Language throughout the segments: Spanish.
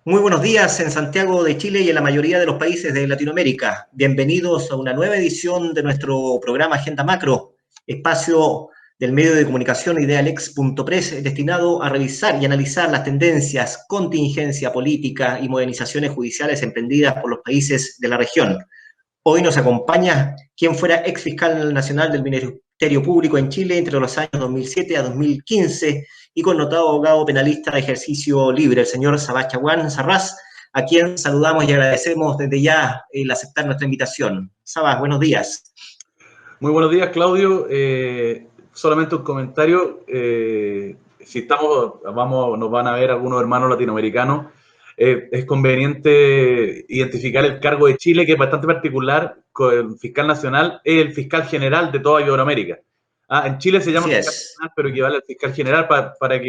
Muy buenos días en Santiago de Chile y en la mayoría de los países de Latinoamérica. Bienvenidos a una nueva edición de nuestro programa Agenda Macro, espacio del medio de comunicación Idealex.press destinado a revisar y analizar las tendencias, contingencia política y modernizaciones judiciales emprendidas por los países de la región. Hoy nos acompaña quien fuera ex fiscal nacional del Ministerio Público en Chile entre los años 2007 a 2015 y connotado abogado penalista de ejercicio libre, el señor Sabás Chaguán Sarraz, a quien saludamos y agradecemos desde ya el aceptar nuestra invitación. Sabás, buenos días. Muy buenos días, Claudio. Solamente un comentario. Si nos van a ver algunos hermanos latinoamericanos. Es conveniente identificar el cargo de Chile, que es bastante particular. Con el fiscal nacional es el fiscal general de toda Iberoamérica. En Chile se llama Así fiscal es. nacional, pero equivale al fiscal general para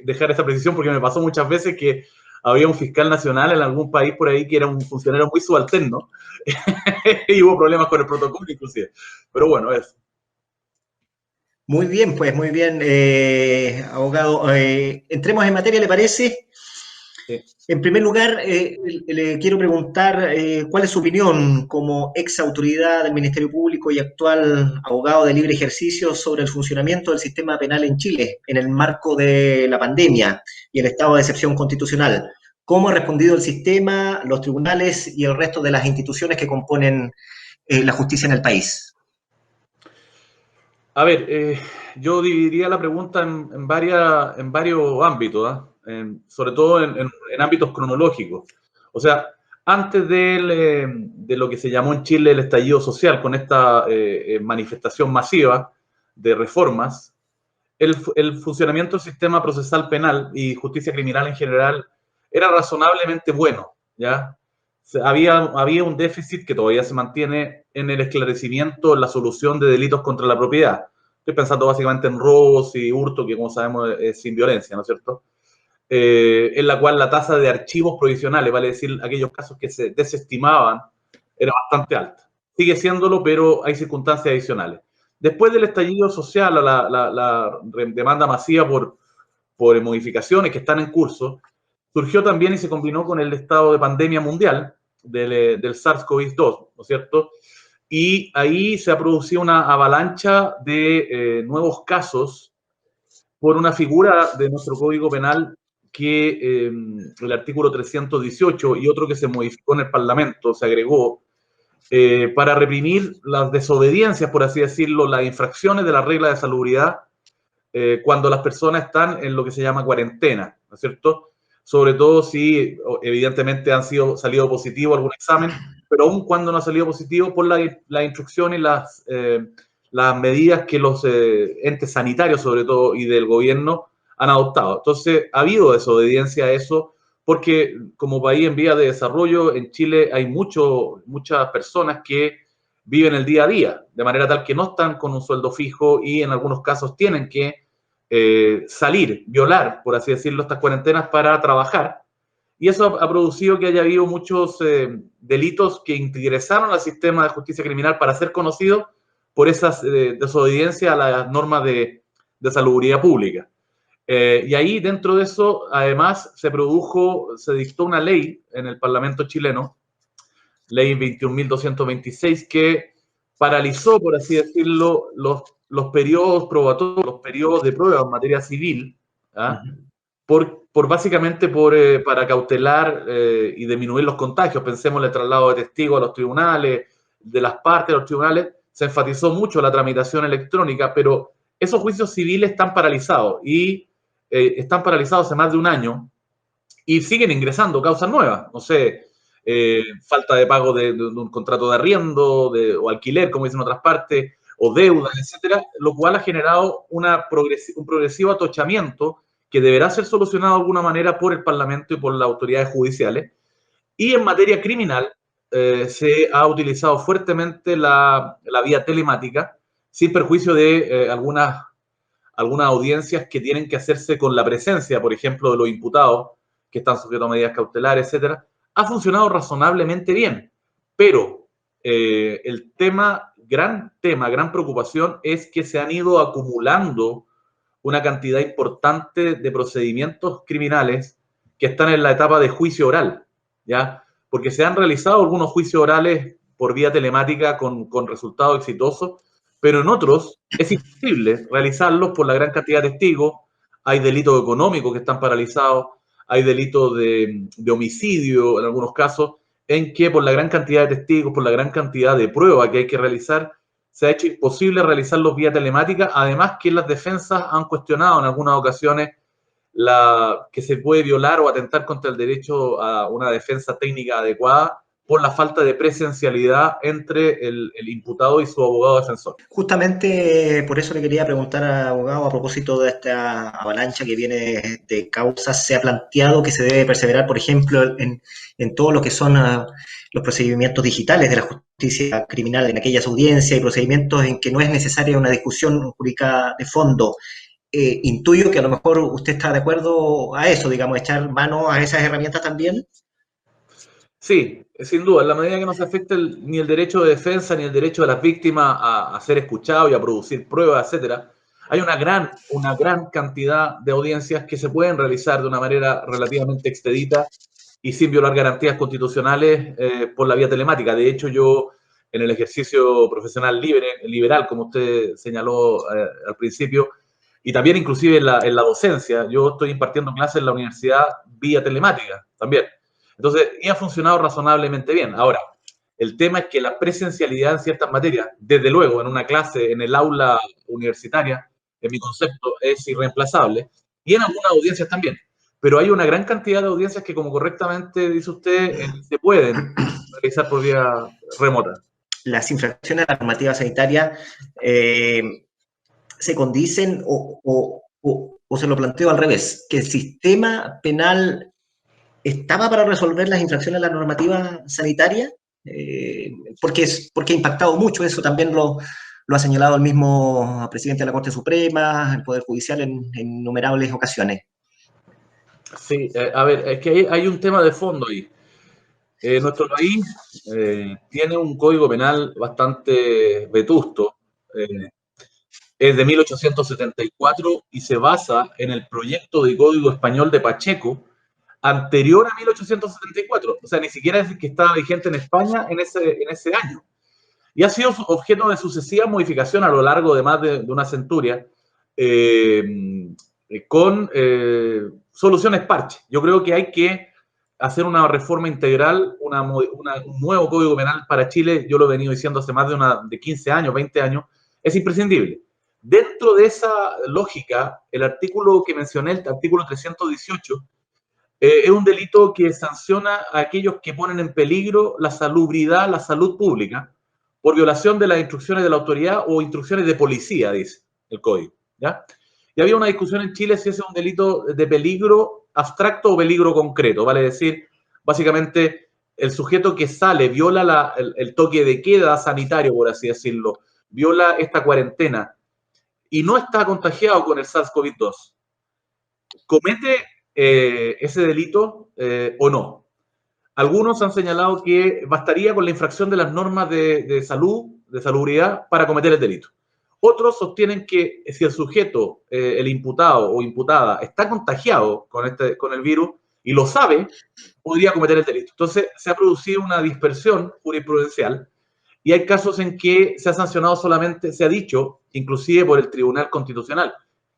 dejar esa precisión, porque me pasó muchas veces que había un fiscal nacional en algún país por ahí que era un funcionario muy subalterno y hubo problemas con el protocolo inclusive. Pero bueno, eso. Muy bien, pues muy bien, abogado. Entremos en materia, ¿le parece? Sí. En primer lugar, le quiero preguntar cuál es su opinión como ex autoridad del Ministerio Público y actual abogado de libre ejercicio sobre el funcionamiento del sistema penal en Chile en el marco de la pandemia y el estado de excepción constitucional. ¿Cómo ha respondido el sistema, los tribunales y el resto de las instituciones que componen la justicia en el país? A ver, yo dividiría la pregunta en varios ámbitos, sobre todo en ámbitos cronológicos. O sea, antes de lo que se llamó en Chile el estallido social, con esta manifestación masiva de reformas, el funcionamiento del sistema procesal penal y justicia criminal en general era razonablemente bueno, ¿ya? Había un déficit que todavía se mantiene en el esclarecimiento, en la solución de delitos contra la propiedad. Estoy pensando básicamente en robos y hurto, que como sabemos es sin violencia, ¿no es cierto? En la cual la tasa de archivos provisionales, vale decir, aquellos casos que se desestimaban, era bastante alta. Sigue siéndolo, pero hay circunstancias adicionales. Después del estallido social, la demanda masiva por modificaciones que están en curso, surgió también y se combinó con el estado de pandemia mundial del SARS-CoV-2, ¿no es cierto? Y ahí se ha producido una avalancha de nuevos casos por una figura de nuestro Código Penal que el artículo 318 y otro que se modificó en el Parlamento, se agregó, para reprimir las desobediencias, por así decirlo, las infracciones de la regla de salubridad cuando las personas están en lo que se llama cuarentena, ¿no es cierto? Sobre todo si evidentemente han salido positivo algún examen, pero aún cuando no ha salido positivo por la instrucción y las medidas que los entes sanitarios, sobre todo, y del gobierno han adoptado. Entonces, ha habido desobediencia a eso, porque como país en vía de desarrollo, en Chile hay muchas personas que viven el día a día, de manera tal que no están con un sueldo fijo y en algunos casos tienen que salir, violar, por así decirlo, estas cuarentenas para trabajar. Y eso ha producido que haya habido muchos delitos que ingresaron al sistema de justicia criminal para ser conocidos por esas desobediencias a las normas de salubridad pública. Y ahí, dentro de eso, además, se dictó una ley en el Parlamento chileno, ley 21.226, que paralizó, por así decirlo, los periodos probatorios, los periodos de prueba en materia civil, ¿ah? Básicamente para cautelar y disminuir los contagios. Pensemos en el traslado de testigos a los tribunales, de las partes a los tribunales. Se enfatizó mucho la tramitación electrónica, pero esos juicios civiles están paralizados y están paralizados hace más de un año y siguen ingresando causas nuevas. No sé, falta de pago de un contrato de arriendo o alquiler, como dicen en otras partes, o deudas, etcétera, lo cual ha generado un progresivo atochamiento que deberá ser solucionado de alguna manera por el Parlamento y por las autoridades judiciales. Y en materia criminal, se ha utilizado fuertemente la vía telemática, sin perjuicio de algunas audiencias que tienen que hacerse con la presencia, por ejemplo, de los imputados que están sujetos a medidas cautelares, etcétera. Ha funcionado razonablemente bien, pero el gran preocupación es que se han ido acumulando una cantidad importante de procedimientos criminales que están en la etapa de juicio oral, ¿ya? Porque se han realizado algunos juicios orales por vía telemática con resultados exitosos, pero en otros es imposible realizarlos por la gran cantidad de testigos. Hay delitos económicos que están paralizados, hay delitos de homicidio en algunos casos, en que por la gran cantidad de testigos, por la gran cantidad de pruebas que hay que realizar, se ha hecho imposible realizarlos vía telemática, además que las defensas han cuestionado en algunas ocasiones que se puede violar o atentar contra el derecho a una defensa técnica adecuada por la falta de presencialidad entre el imputado y su abogado defensor. Justamente por eso le quería preguntar al abogado, a propósito de esta avalancha que viene de causas, se ha planteado que se debe perseverar, por ejemplo, en todo lo que son los procedimientos digitales de la justicia criminal, en aquellas audiencias y procedimientos en que no es necesaria una discusión jurídica de fondo. Intuyo que a lo mejor usted está de acuerdo a eso, digamos, echar mano a esas herramientas también. Sí, sin duda, en la medida que no se afecte ni el derecho de defensa ni el derecho de las víctimas a ser escuchados y a producir pruebas, etcétera, hay una gran cantidad de audiencias que se pueden realizar de una manera relativamente expedita y sin violar garantías constitucionales por la vía telemática. De hecho, yo en el ejercicio profesional liberal, como usted señaló al principio, y también inclusive en la docencia, yo estoy impartiendo clases en la universidad vía telemática también. Entonces, y ha funcionado razonablemente bien. Ahora, el tema es que la presencialidad en ciertas materias, desde luego, en una clase, en el aula universitaria, en mi concepto, es irreemplazable, y en algunas audiencias también. Pero hay una gran cantidad de audiencias que, como correctamente dice usted, se pueden realizar por vía remota. Las infracciones a la normativa sanitaria se condicen o se lo planteo al revés, que el sistema penal estaba para resolver las infracciones a la normativa sanitaria, porque ha impactado mucho eso, también lo ha señalado el mismo presidente de la Corte Suprema, el Poder Judicial en innumerables ocasiones. Sí, a ver, es que hay un tema de fondo ahí. Nuestro país tiene un código penal bastante vetusto. Es de 1874 y se basa en el proyecto de Código Español de Pacheco, anterior a 1874. O sea, ni siquiera es que estaba vigente en España en ese año. Y ha sido objeto de sucesivas modificaciones a lo largo de más de una centuria, con soluciones parche. Yo creo que hay que hacer una reforma integral, un nuevo Código Penal para Chile. Yo lo he venido diciendo hace más de 15 años, 20 años, es imprescindible. Dentro de esa lógica, el artículo que mencioné, el artículo 318, es un delito que sanciona a aquellos que ponen en peligro la salubridad, la salud pública, por violación de las instrucciones de la autoridad o instrucciones de policía, dice el código, ¿ya? Y había una discusión en Chile si ese es un delito de peligro abstracto o peligro concreto, vale decir, básicamente, el sujeto que sale, viola el toque de queda sanitario, por así decirlo, viola esta cuarentena y no está contagiado con el SARS-CoV-2, comete ese delito o no. Algunos han señalado que bastaría con la infracción de las normas de salud, de salubridad, para cometer el delito. Otros sostienen que si el sujeto, el imputado o imputada, está contagiado con el virus y lo sabe, podría cometer el delito. Entonces, se ha producido una dispersión jurisprudencial y hay casos en que se ha sancionado solamente, se ha dicho, inclusive por el Tribunal Constitucional,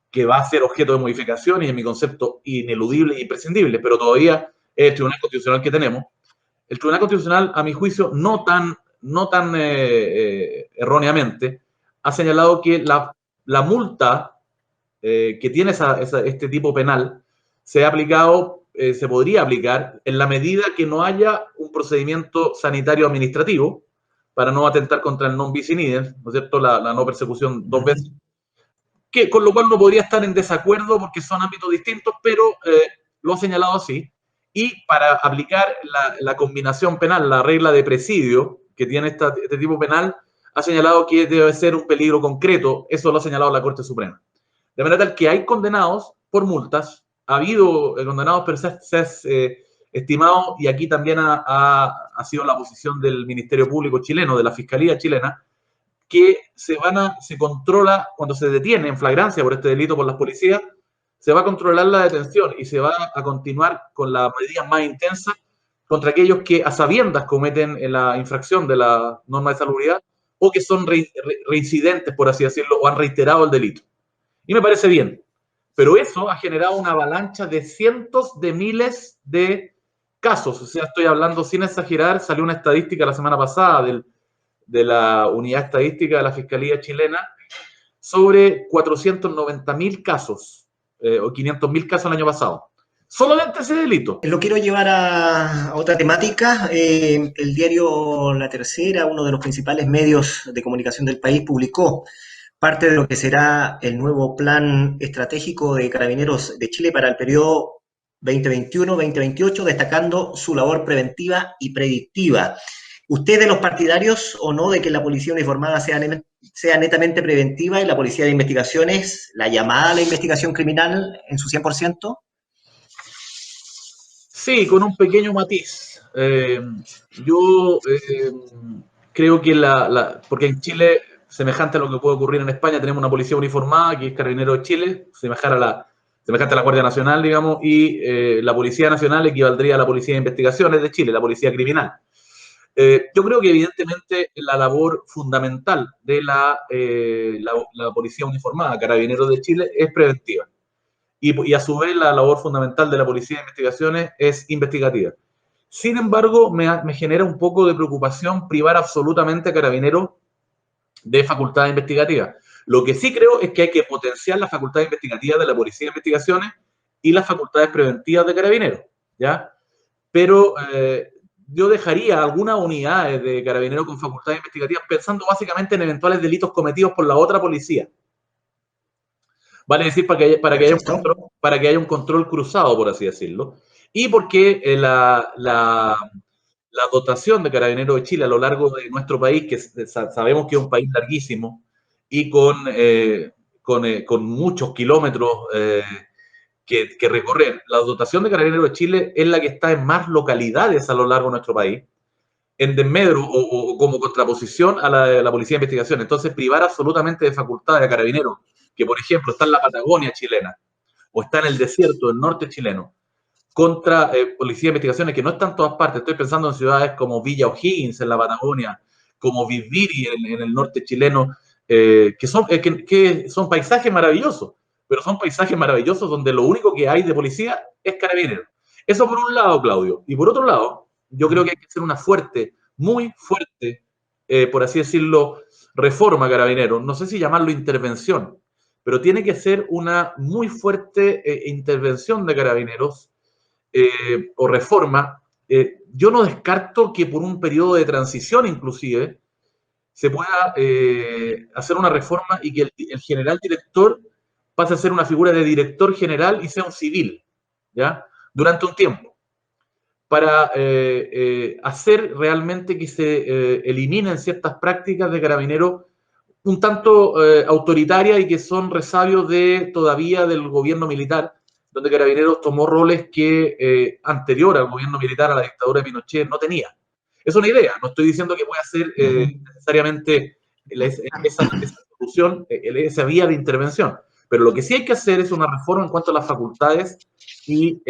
que va a ser objeto de modificación y en mi concepto ineludible e imprescindible, pero todavía es el Tribunal Constitucional que tenemos. El Tribunal Constitucional, a mi juicio, no tan erróneamente, ha señalado que la multa que tiene este tipo penal se podría aplicar en la medida que no haya un procedimiento sanitario administrativo para no atentar contra el non bis in idem, ¿no es cierto?, la no persecución dos veces, que con lo cual no podría estar en desacuerdo porque son ámbitos distintos, pero lo ha señalado así. Y para aplicar la combinación penal, la regla de presidio que tiene este tipo penal, ha señalado que debe ser un peligro concreto. Eso lo ha señalado la Corte Suprema. De manera tal que hay condenados por multas, ha habido condenados, pero se ha estimado, y aquí también ha sido la posición del Ministerio Público chileno, de la Fiscalía chilena, que se controla cuando se detiene en flagrancia por este delito por las policías, se va a controlar la detención y se va a continuar con las medidas más intensas contra aquellos que a sabiendas cometen la infracción de la norma de salubridad o que son reincidentes, por así decirlo, o han reiterado el delito. Y me parece bien. Pero eso ha generado una avalancha de cientos de miles de casos. O sea, estoy hablando sin exagerar, salió una estadística la semana pasada de la unidad estadística de la Fiscalía chilena sobre 490.000 casos, o 500.000 casos el año pasado. Solamente ese delito. Lo quiero llevar a otra temática. El diario La Tercera, uno de los principales medios de comunicación del país, publicó parte de lo que será el nuevo plan estratégico de Carabineros de Chile para el periodo 2021-2028, destacando su labor preventiva y predictiva. ¿Usted de los partidarios o no de que la policía uniformada sea netamente preventiva y la policía de investigaciones, la llamada a la investigación criminal en su 100%? Sí, con un pequeño matiz. Yo creo que porque en Chile, semejante a lo que puede ocurrir en España, tenemos una policía uniformada, que es Carabineros de Chile, semejante a la Guardia Nacional, digamos, y la Policía Nacional equivaldría a la Policía de Investigaciones de Chile, la Policía Criminal. Yo creo que evidentemente la labor fundamental de la Policía Uniformada, Carabineros de Chile, es preventiva. Y a su vez la labor fundamental de la Policía de Investigaciones es investigativa. Sin embargo, me genera un poco de preocupación privar absolutamente a Carabineros de facultades investigativas. Lo que sí creo es que hay que potenciar las facultades investigativas de la Policía de Investigaciones y las facultades preventivas de Carabineros, ¿ya? Pero yo dejaría algunas unidades de Carabineros con facultades investigativas pensando básicamente en eventuales delitos cometidos por la otra policía. Vale decir, para que haya un control cruzado, por así decirlo. Y porque la dotación de Carabineros de Chile a lo largo de nuestro país, que sabemos que es un país larguísimo y con muchos kilómetros que recorrer, la dotación de Carabineros de Chile es la que está en más localidades a lo largo de nuestro país, en desmedro o como contraposición a la Policía de Investigación. Entonces, privar absolutamente de facultades a Carabineros, que por ejemplo está en la Patagonia chilena o está en el desierto del norte chileno, contra Policía de Investigaciones que no están en todas partes. Estoy pensando en ciudades como Villa O'Higgins en la Patagonia, como Viviri en el norte chileno, que son paisajes maravillosos, pero son paisajes maravillosos donde lo único que hay de policía es Carabineros. Eso por un lado, Claudio. Y por otro lado, yo creo que hay que hacer una fuerte, muy fuerte, por así decirlo, reforma Carabineros. No sé si llamarlo intervención, pero tiene que ser una muy fuerte intervención de Carabineros o reforma. Yo no descarto que por un periodo de transición inclusive se pueda hacer una reforma y que el general director pase a ser una figura de director general y sea un civil, ¿ya? Durante un tiempo, para hacer realmente que se eliminen ciertas prácticas de Carabineros un tanto autoritarias y que son resabios todavía del gobierno militar, donde Carabineros tomó roles que anterior al gobierno militar, a la dictadura de Pinochet, no tenía. Es una idea, no estoy diciendo que pueda ser necesariamente esa solución, esa vía de intervención, pero lo que sí hay que hacer es una reforma en cuanto a las facultades y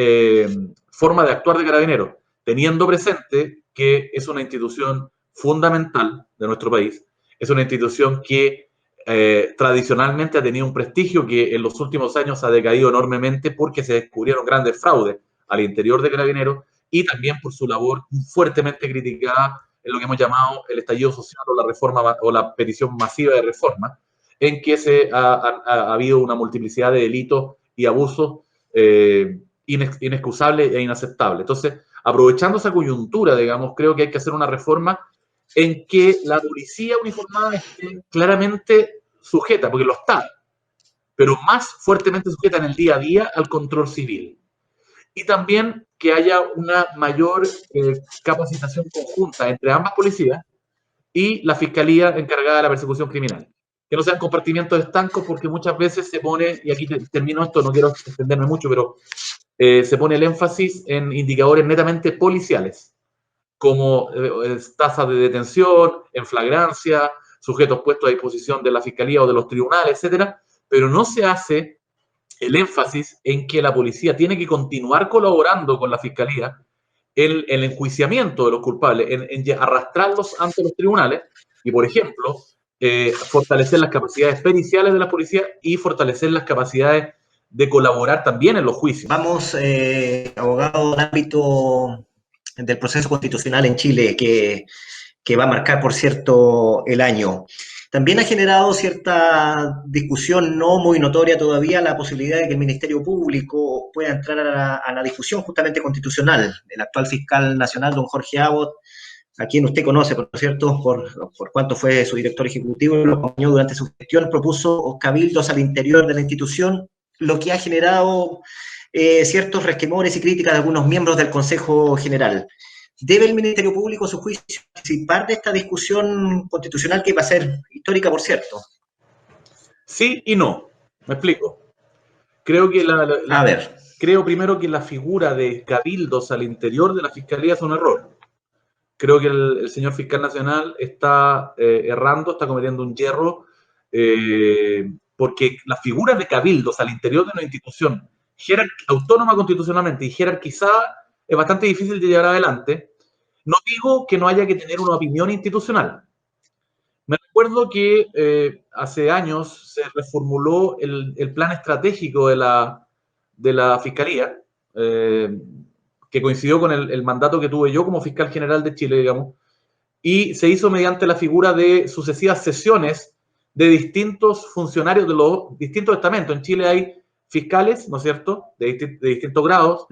forma de actuar de Carabineros, teniendo presente que es una institución fundamental de nuestro país, es una institución que tradicionalmente ha tenido un prestigio que en los últimos años ha decaído enormemente porque se descubrieron grandes fraudes al interior de Carabineros y también por su labor fuertemente criticada en lo que hemos llamado el estallido social o la reforma o la petición masiva de reforma, en que ha habido una multiplicidad de delitos y abusos inexcusables e inaceptables. Entonces, aprovechando esa coyuntura, digamos, creo que hay que hacer una reforma en que la policía uniformada esté claramente sujeta, porque lo está, pero más fuertemente sujeta en el día a día al control civil. Y también que haya una mayor capacitación conjunta entre ambas policías y la fiscalía encargada de la persecución criminal. Que no sean compartimientos estancos, porque muchas veces se pone, y aquí termino esto, no quiero extenderme mucho, pero se pone el énfasis en indicadores netamente policiales, como tasas de detención, en flagrancia, sujetos puestos a disposición de la fiscalía o de los tribunales, etcétera, pero no se hace el énfasis en que la policía tiene que continuar colaborando con la fiscalía en el enjuiciamiento de los culpables, en arrastrarlos ante los tribunales y, por ejemplo, fortalecer las capacidades periciales de la policía y fortalecer las capacidades de colaborar también en los juicios. Vamos, abogado, al ámbito del proceso constitucional en Chile, que va a marcar, por cierto, el año. También ha generado cierta discusión no muy notoria todavía la posibilidad de que el Ministerio Público pueda entrar a la discusión justamente constitucional. El actual fiscal nacional, don Jorge Abbott, a quien usted conoce, por cierto, por cuánto fue su director ejecutivo y lo acompañó durante su gestión, propuso cabildos al interior de la institución, lo que ha generado ciertos resquemores y críticas de algunos miembros del Consejo General. ¿Debe el Ministerio Público, a su juicio, participar de esta discusión constitucional que va a ser histórica, por cierto? Sí y no. Me explico. Creo que creo primero que la figura de cabildos al interior de la Fiscalía es un error. Creo que el señor fiscal nacional está errando, está cometiendo un yerro, porque las figuras de cabildos al interior de una institución autónoma constitucionalmente y jerarquizada es bastante difícil de llevar adelante. No digo que no haya que tener una opinión institucional. Me recuerdo que hace años se reformuló el plan estratégico de la Fiscalía, que coincidió con el mandato que tuve yo como fiscal general de Chile, digamos, y se hizo mediante la figura de sucesivas sesiones de distintos funcionarios de los distintos estamentos. En Chile hay fiscales, ¿no es cierto?, de distintos grados,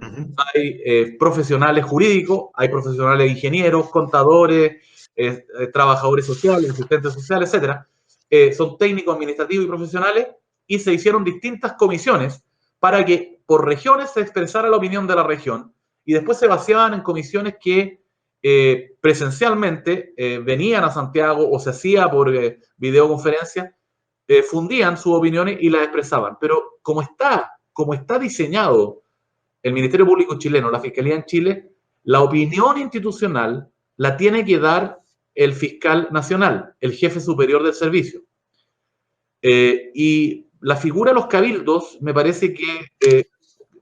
hay profesionales jurídicos, hay profesionales ingenieros, contadores, trabajadores sociales, asistentes sociales, etcétera. Son técnicos administrativos y profesionales, y se hicieron distintas comisiones para que por regiones se expresara la opinión de la región, y después se vaciaban en comisiones que presencialmente venían a Santiago o se hacía por videoconferencia, fundían sus opiniones y las expresaban. Pero como está diseñado el Ministerio Público chileno, la Fiscalía en Chile, la opinión institucional la tiene que dar el fiscal nacional, el jefe superior del servicio. Y la figura de los cabildos me parece que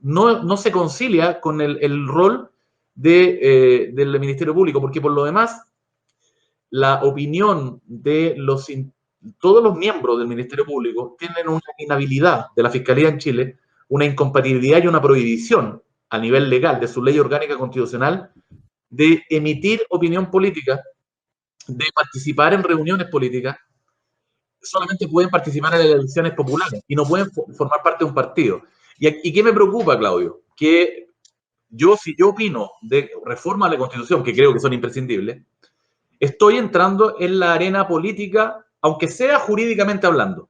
no se concilia con el rol del Ministerio Público, porque por lo demás, la opinión de todos los miembros del Ministerio Público tienen una inhabilidad de la Fiscalía en Chile, una incompatibilidad y una prohibición a nivel legal de su ley orgánica constitucional de emitir opinión política, de participar en reuniones políticas. Solamente pueden participar en las elecciones populares y no pueden formar parte de un partido. ¿Y qué me preocupa, Claudio? Que si yo opino de reforma a la Constitución, que creo que son imprescindibles, estoy entrando en la arena política, aunque sea jurídicamente hablando.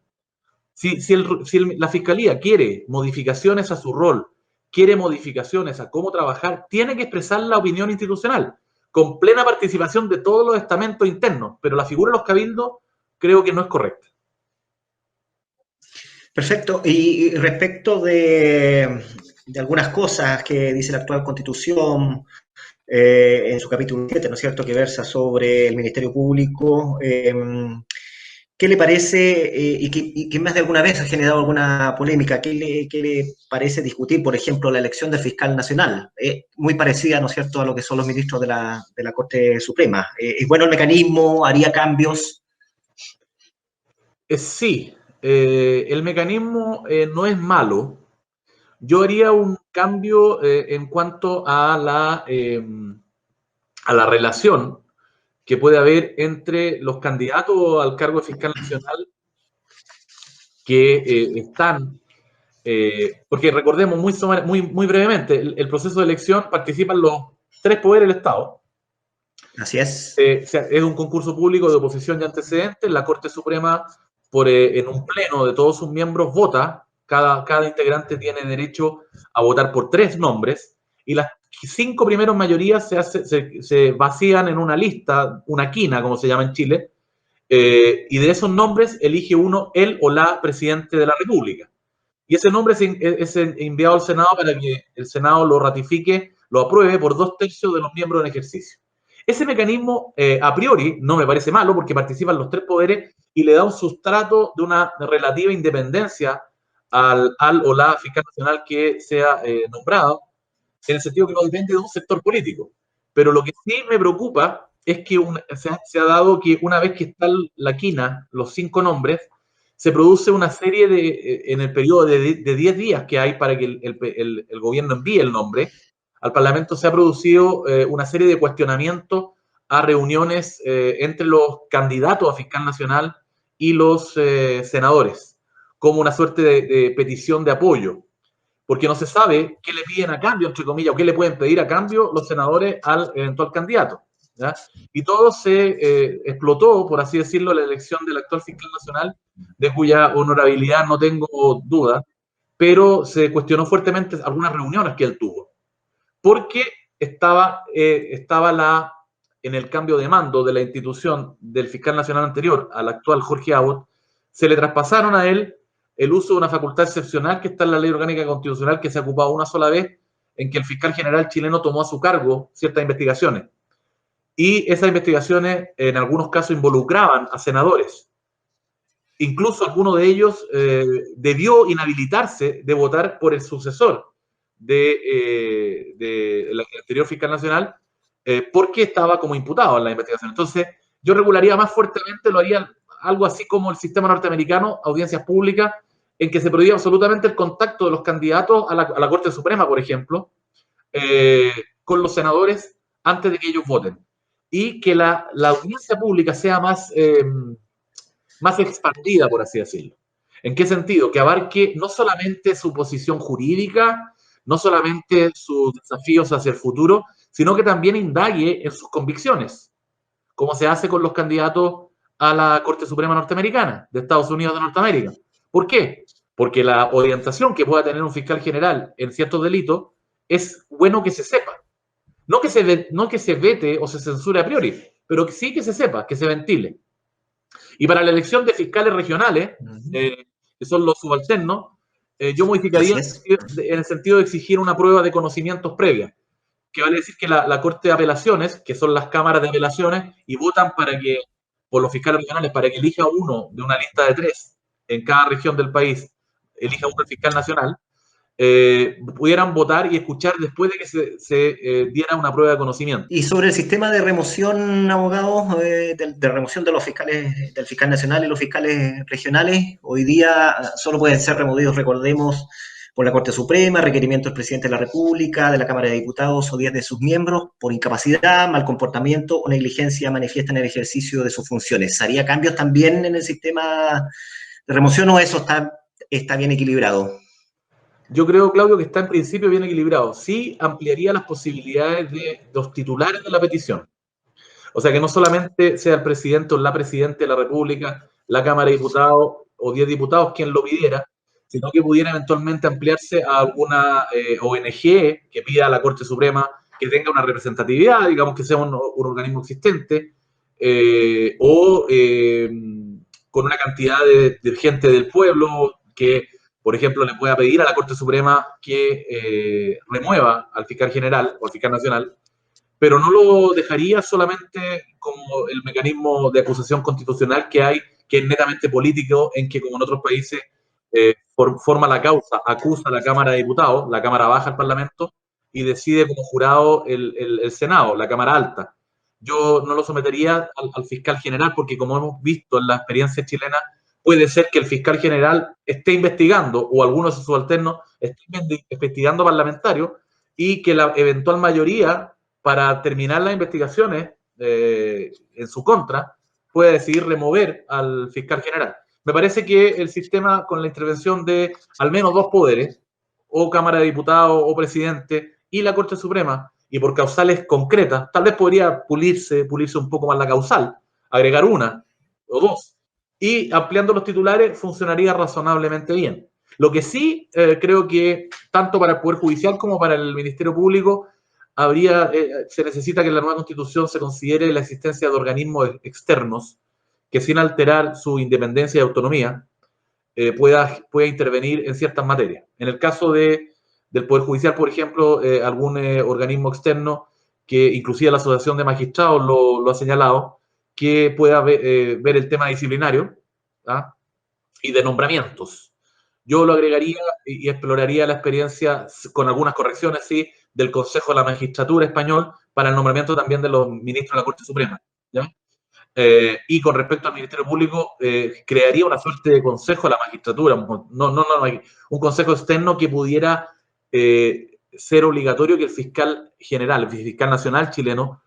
Si la Fiscalía quiere modificaciones a su rol, quiere modificaciones a cómo trabajar, tiene que expresar la opinión institucional, con plena participación de todos los estamentos internos, pero la figura de los cabildos creo que no es correcta. Perfecto. Y respecto de algunas cosas que dice la actual Constitución, en su capítulo 7, ¿no es cierto?, que versa sobre el Ministerio Público, ¿qué le parece, y que más de alguna vez ha generado alguna polémica, qué le parece discutir, por ejemplo, la elección del fiscal nacional? Muy parecida, ¿no es cierto?, a lo que son los ministros de la Corte Suprema. ¿Es bueno el mecanismo? ¿Haría cambios? Sí, el mecanismo no es malo. Yo haría un cambio en cuanto a la relación que puede haber entre los candidatos al cargo de fiscal nacional que están, porque recordemos muy brevemente, el proceso de elección participan los tres poderes del Estado. Así es. Es un concurso público de oposición y antecedentes. La Corte Suprema, en un pleno de todos sus miembros, vota. Cada integrante tiene derecho a votar por 3 nombres, y las 5 primeras mayorías se vacían en una lista, una quina, como se llama en Chile, y de esos nombres elige uno el o la presidente de la República. Y ese nombre es enviado al Senado para que el Senado lo ratifique, lo apruebe por 2/3 de los miembros en ejercicio. Ese mecanismo, a priori, no me parece malo, porque participan los 3 poderes y le da un sustrato de una relativa independencia al o la fiscal nacional que sea nombrado, en el sentido que no depende de un sector político. Pero lo que sí me preocupa es que se ha dado que una vez que está la quina, los 5 nombres, se produce una serie de, en el periodo de 10 días que hay para que el gobierno envíe el nombre, al Parlamento se ha producido una serie de cuestionamientos a reuniones entre los candidatos a fiscal nacional y los senadores, como una suerte de petición de apoyo, porque no se sabe qué le piden a cambio, entre comillas, o qué le pueden pedir a cambio los senadores al eventual candidato, ¿ya? Y todo se explotó, por así decirlo, la elección del actual fiscal nacional, de cuya honorabilidad no tengo duda, pero se cuestionó fuertemente algunas reuniones que él tuvo, porque estaba en el cambio de mando de la institución del fiscal nacional anterior al actual Jorge Abbott, se le traspasaron a él el uso de una facultad excepcional que está en la Ley Orgánica Constitucional, que se ha ocupado una sola vez, en que el fiscal general chileno tomó a su cargo ciertas investigaciones. Y esas investigaciones, en algunos casos, involucraban a senadores. Incluso alguno de ellos debió inhabilitarse de votar por el sucesor del anterior fiscal nacional, porque estaba como imputado en la investigación. Entonces, yo regularía más fuertemente, lo haría algo así como el sistema norteamericano, audiencias públicas, en que se prohibía absolutamente el contacto de los candidatos a la Corte Suprema, por ejemplo, con los senadores antes de que ellos voten. Y que la audiencia pública sea más expandida, por así decirlo. ¿En qué sentido? Que abarque no solamente su posición jurídica, no solamente sus desafíos hacia el futuro, sino que también indague en sus convicciones, como se hace con los candidatos a la Corte Suprema norteamericana, de Estados Unidos de Norteamérica. ¿Por qué? Porque la orientación que pueda tener un fiscal general en ciertos delitos es bueno que se sepa. No que se vete o se censure a priori, pero que sí que se sepa, que se ventile. Y para la elección de fiscales regionales, que son los subalternos, yo modificaría en el sentido de exigir una prueba de conocimientos previa, que vale decir que la Corte de Apelaciones, que son las cámaras de apelaciones, y votan por los fiscales regionales, para que elija uno de una lista de 3 en cada región del país, elija uno el fiscal nacional, pudieran votar y escuchar después de que se diera una prueba de conocimiento. Y sobre el sistema de remoción, abogados, de remoción de los fiscales, del fiscal nacional y los fiscales regionales, hoy día solo pueden ser removidos, recordemos, por la Corte Suprema, requerimiento del presidente de la República, de la Cámara de Diputados o 10 de sus miembros, por incapacidad, mal comportamiento o negligencia manifiesta en el ejercicio de sus funciones. ¿Haría cambios también en el sistema de remoción o eso está bien equilibrado? Yo creo, Claudio, que está en principio bien equilibrado. Sí ampliaría las posibilidades de los titulares de la petición. O sea, que no solamente sea el presidente o la presidenta de la República, la Cámara de Diputados o 10 diputados quien lo pidiera, sino que pudiera eventualmente ampliarse a alguna ONG que pida a la Corte Suprema que tenga una representatividad, digamos que sea un organismo existente, con una cantidad de gente del pueblo que, por ejemplo, le pueda pedir a la Corte Suprema que remueva al fiscal general o al fiscal nacional, pero no lo dejaría solamente como el mecanismo de acusación constitucional que hay, que es netamente político, en que, como en otros países, forma la causa, acusa a la Cámara de Diputados, la Cámara Baja al Parlamento, y decide como jurado el Senado, la Cámara Alta. Yo no lo sometería al fiscal general, porque, como hemos visto en la experiencia chilena, puede ser que el fiscal general esté investigando, o algunos de sus subalternos estén investigando parlamentarios, y que la eventual mayoría, para terminar las investigaciones en su contra, puede decidir remover al fiscal general. Me parece que el sistema, con la intervención de al menos 2 poderes, o Cámara de Diputados o presidente, y la Corte Suprema, y por causales concretas, tal vez podría pulirse un poco más la causal, agregar una o 2, y ampliando los titulares funcionaría razonablemente bien. Lo que sí creo que tanto para el Poder Judicial como para el Ministerio Público se necesita que en la nueva Constitución se considere la existencia de organismos externos que, sin alterar su independencia y autonomía, pueda intervenir en ciertas materias. En el caso del Poder Judicial, por ejemplo, algún organismo externo, que inclusive la Asociación de Magistrados lo ha señalado, que pueda ver el tema disciplinario, ¿ah?, y de nombramientos. yo lo agregaría y exploraría la experiencia, con algunas correcciones, sí, del Consejo de la Magistratura español para el nombramiento también de los ministros de la Corte Suprema, ¿ya? Y con respecto al Ministerio Público, crearía una suerte de consejo de la magistratura, un consejo externo que pudiera ser obligatorio que el fiscal general, el fiscal nacional chileno,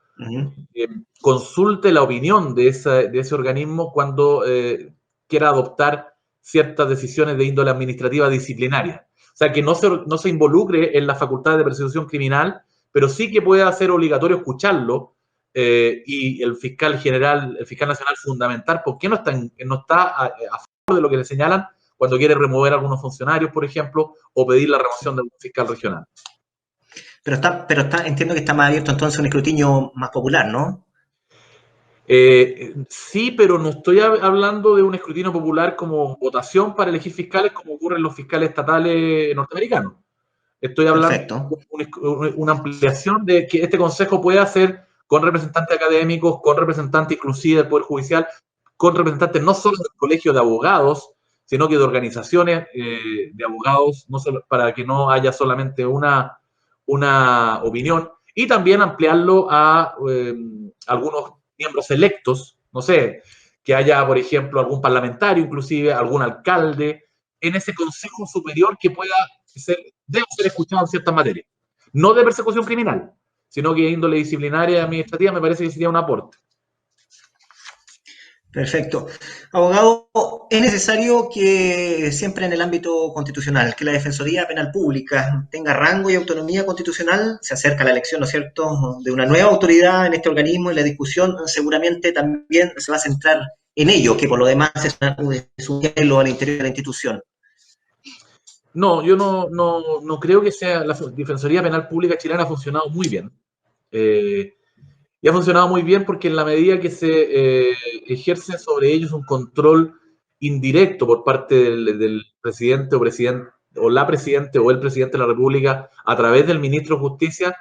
consulte la opinión de ese organismo cuando quiera adoptar ciertas decisiones de índole administrativa disciplinaria. O sea, que no se involucre en la facultad de persecución criminal, pero sí que pueda ser obligatorio escucharlo, y el fiscal general, el fiscal nacional, fundamental por qué no está a favor de lo que le señalan cuando quiere remover a algunos funcionarios, por ejemplo, o pedir la remoción de algún fiscal regional. Entiendo que está más abierto entonces a un escrutinio más popular, ¿no? Sí, pero no estoy hablando de un escrutinio popular como votación para elegir fiscales como ocurre en los fiscales estatales norteamericanos. Estoy hablando de una ampliación de que este consejo pueda ser con representantes académicos, con representantes inclusive del Poder Judicial, con representantes no solo del Colegio de Abogados, sino que de organizaciones de abogados, no solo, para que no haya solamente una opinión, y también ampliarlo a algunos miembros electos, no sé, que haya, por ejemplo, algún parlamentario, inclusive algún alcalde, en ese consejo superior que debe ser escuchado en ciertas materias. No de persecución criminal, sino que índole disciplinaria y administrativa me parece que sería un aporte. Perfecto. Abogado, es necesario que siempre en el ámbito constitucional, que la Defensoría Penal Pública tenga rango y autonomía constitucional. Se acerca la elección, ¿no es cierto?, de una nueva autoridad en este organismo, y la discusión seguramente también se va a centrar en ello, que por lo demás es un hielo al interior de la institución. No, yo no creo que sea. La Defensoría Penal Pública chilena ha funcionado muy bien. Y ha funcionado muy bien porque en la medida que se ejerce sobre ellos un control indirecto por parte del presidente o la presidente o el presidente de la República a través del ministro de Justicia,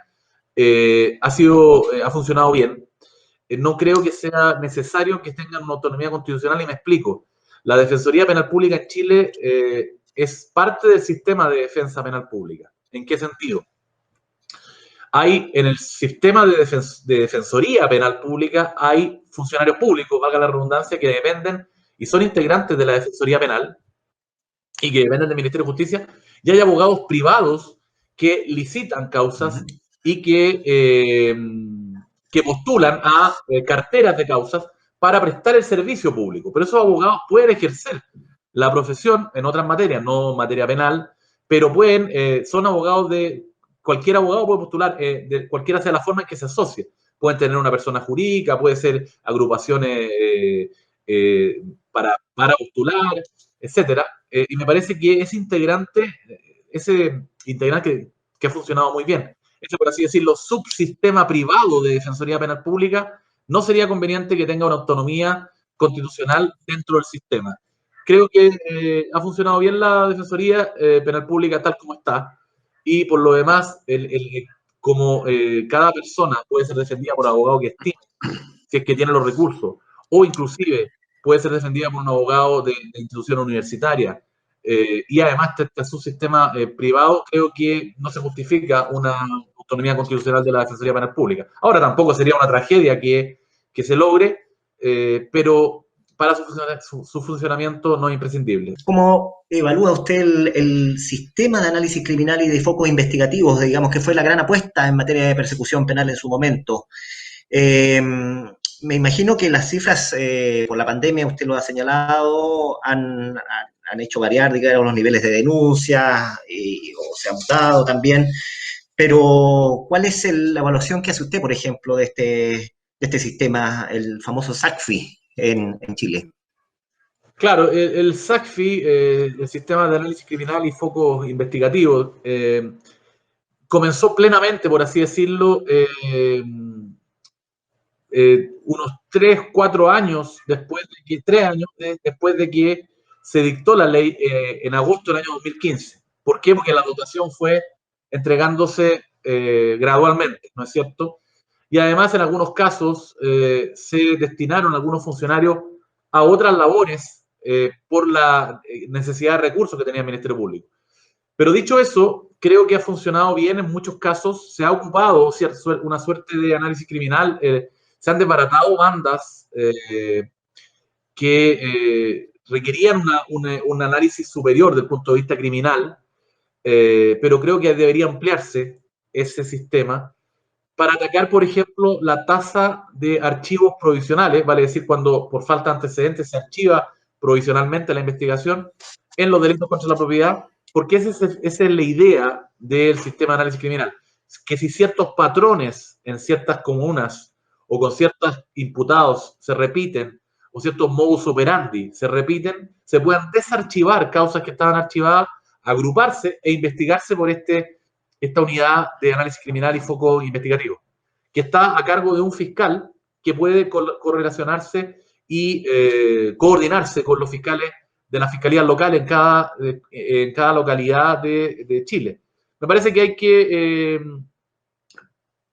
ha funcionado bien. No creo que sea necesario que tengan una autonomía constitucional, y me explico. La Defensoría Penal Pública en Chile es parte del sistema de defensa penal pública. ¿En qué sentido? Hay en el sistema de defensoría penal pública, hay funcionarios públicos, valga la redundancia, que dependen y son integrantes de la defensoría penal y que dependen del Ministerio de Justicia, y hay abogados privados que licitan causas y que postulan a carteras de causas para prestar el servicio público. Pero esos abogados pueden ejercer la profesión en otras materias, no materia penal, pero son abogados cualquier abogado puede postular, de cualquiera sea la forma en que se asocie. Pueden tener una persona jurídica, puede ser agrupaciones para postular, etcétera. Y me parece que ese integrante que ha funcionado muy bien, ese, por así decirlo, subsistema privado de Defensoría Penal Pública, no sería conveniente que tenga una autonomía constitucional dentro del sistema. Creo que ha funcionado bien la Defensoría Penal Pública tal como está, y por lo demás, como cada persona puede ser defendida por abogado que estime, si es que tiene los recursos, o inclusive puede ser defendida por un abogado de institución universitaria, y además este subsistema privado, creo que no se justifica una autonomía constitucional de la Defensoría Penal Pública. Ahora, tampoco sería una tragedia que se logre, pero para su funcionamiento no es imprescindible. ¿Cómo evalúa usted el sistema de análisis criminal y de focos investigativos, digamos, que fue la gran apuesta en materia de persecución penal en su momento? Me imagino que las cifras por la pandemia, usted lo ha señalado, han hecho variar, digamos, los niveles de denuncia, o se han mutado también, pero ¿cuál es la evaluación que hace usted, por ejemplo, de este sistema, el famoso SACFI en Chile? Claro, el SACFI, el Sistema de Análisis Criminal y Focos Investigativos, comenzó plenamente, por así decirlo, unos 3 años después de que se dictó la ley en agosto del año 2015. ¿Por qué? Porque la dotación fue entregándose gradualmente, ¿no es cierto? Y además, en algunos casos, se destinaron algunos funcionarios a otras labores por la necesidad de recursos que tenía el Ministerio Público. Pero dicho eso, creo que ha funcionado bien en muchos casos. Se ha ocupado una suerte de análisis criminal. Se han desbaratado bandas que requerían un análisis superior desde el punto de vista criminal, pero creo que debería ampliarse ese sistema para atacar, por ejemplo, la tasa de archivos provisionales, vale decir, cuando por falta de antecedentes se archiva provisionalmente la investigación en los delitos contra la propiedad, porque esa es la idea del sistema de análisis criminal, que si ciertos patrones en ciertas comunas o con ciertos imputados se repiten, o ciertos modus operandi se repiten, se puedan desarchivar causas que estaban archivadas, agruparse e investigarse por esta unidad de análisis criminal y foco investigativo, que está a cargo de un fiscal que puede correlacionarse y coordinarse con los fiscales de la fiscalía local en cada localidad de Chile. Me parece que hay que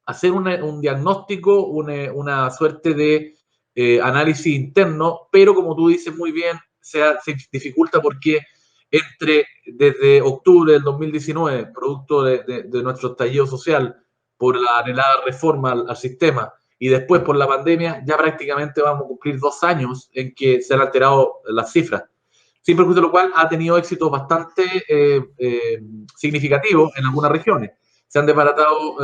hacer un diagnóstico, una suerte de análisis interno, pero como tú dices muy bien, se dificulta porque desde octubre del 2019, producto de nuestro estallido social por la anhelada reforma al sistema, y después por la pandemia, ya prácticamente vamos a cumplir 2 años en que se han alterado las cifras. Sin perjuicio de lo cual ha tenido éxitos bastante significativos en algunas regiones. Se han desbaratado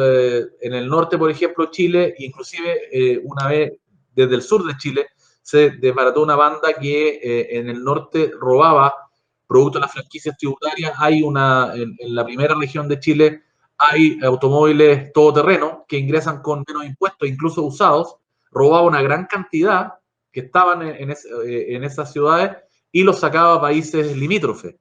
en el norte, por ejemplo, Chile, inclusive una vez desde el sur de Chile, se desbarató una banda que en el norte robaba producto de las franquicias tributarias. En la primera región de Chile hay automóviles todoterreno que ingresan con menos impuestos, incluso usados, robaba una gran cantidad que estaban en esas ciudades y los sacaba a países limítrofes.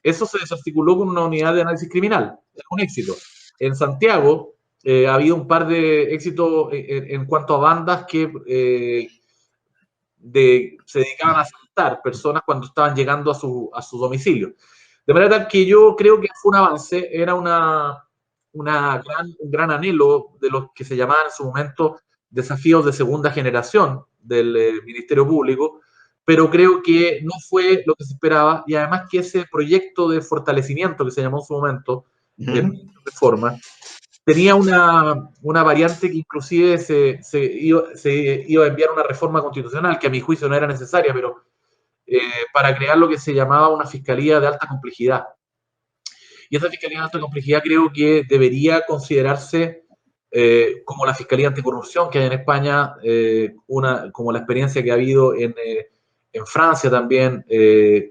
Eso se desarticuló con una unidad de análisis criminal. Es un éxito. En Santiago ha habido un par de éxitos en cuanto a bandas que se dedicaban a asaltar personas cuando estaban llegando a su domicilio. De manera tal que yo creo que fue un avance, era un gran anhelo de los que se llamaban en su momento desafíos de segunda generación del Ministerio Público, pero creo que no fue lo que se esperaba, y además que ese proyecto de fortalecimiento que se llamó en su momento, de reforma, tenía una variante que inclusive se iba a enviar una reforma constitucional, que a mi juicio no era necesaria, pero para crear lo que se llamaba una fiscalía de alta complejidad. Y esa fiscalía de alta complejidad creo que debería considerarse como la fiscalía anticorrupción que hay en España, como la experiencia que ha habido en Francia también,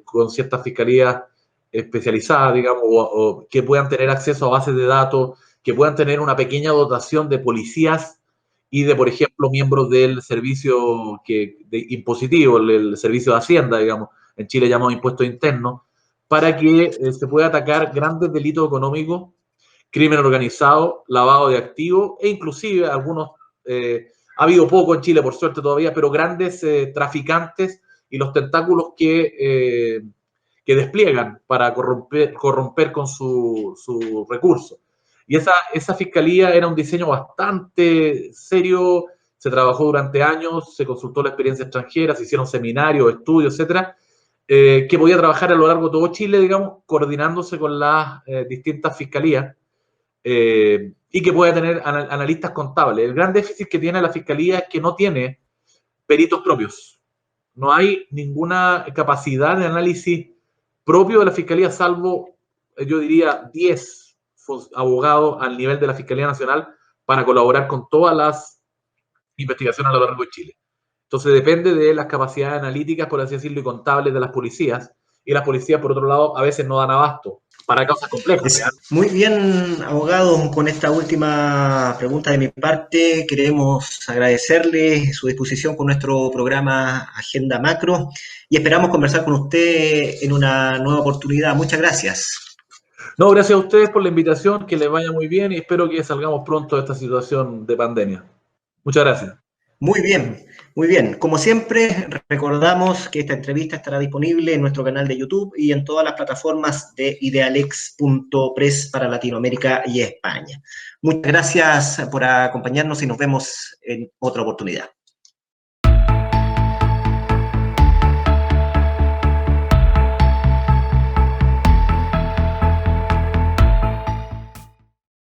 con ciertas fiscalías especializadas, digamos, o que puedan tener acceso a bases de datos, que puedan tener una pequeña dotación de policías y de, por ejemplo, miembros del servicio impositivo, el servicio de Hacienda, digamos, en Chile llamado impuestos internos, para que se pueda atacar grandes delitos económicos, crimen organizado, lavado de activos e inclusive algunos, ha habido poco en Chile por suerte todavía, pero grandes traficantes y los tentáculos que despliegan para corromper con su recurso. Y esa fiscalía era un diseño bastante serio, se trabajó durante años, se consultó la experiencia extranjera, se hicieron seminarios, estudios, etcétera, que podía trabajar a lo largo de todo Chile, digamos, coordinándose con las distintas fiscalías, y que pueda tener analistas contables. El gran déficit que tiene la fiscalía es que no tiene peritos propios. No hay ninguna capacidad de análisis propio de la fiscalía, salvo, yo diría, 10 abogados al nivel de la Fiscalía Nacional para colaborar con todas las investigaciones a lo largo de Chile. Entonces depende de las capacidades analíticas, por así decirlo, y contables de las policías, y las policías, por otro lado, a veces no dan abasto para causas complejas. Muy bien, abogado, con esta última pregunta de mi parte, queremos agradecerle su disposición con nuestro programa Agenda Macro y esperamos conversar con usted en una nueva oportunidad. Muchas gracias. No, gracias a ustedes por la invitación, que les vaya muy bien y espero que salgamos pronto de esta situación de pandemia. Muchas gracias. Muy bien, muy bien. Como siempre, recordamos que esta entrevista estará disponible en nuestro canal de YouTube y en todas las plataformas de idealex.press para Latinoamérica y España. Muchas gracias por acompañarnos y nos vemos en otra oportunidad.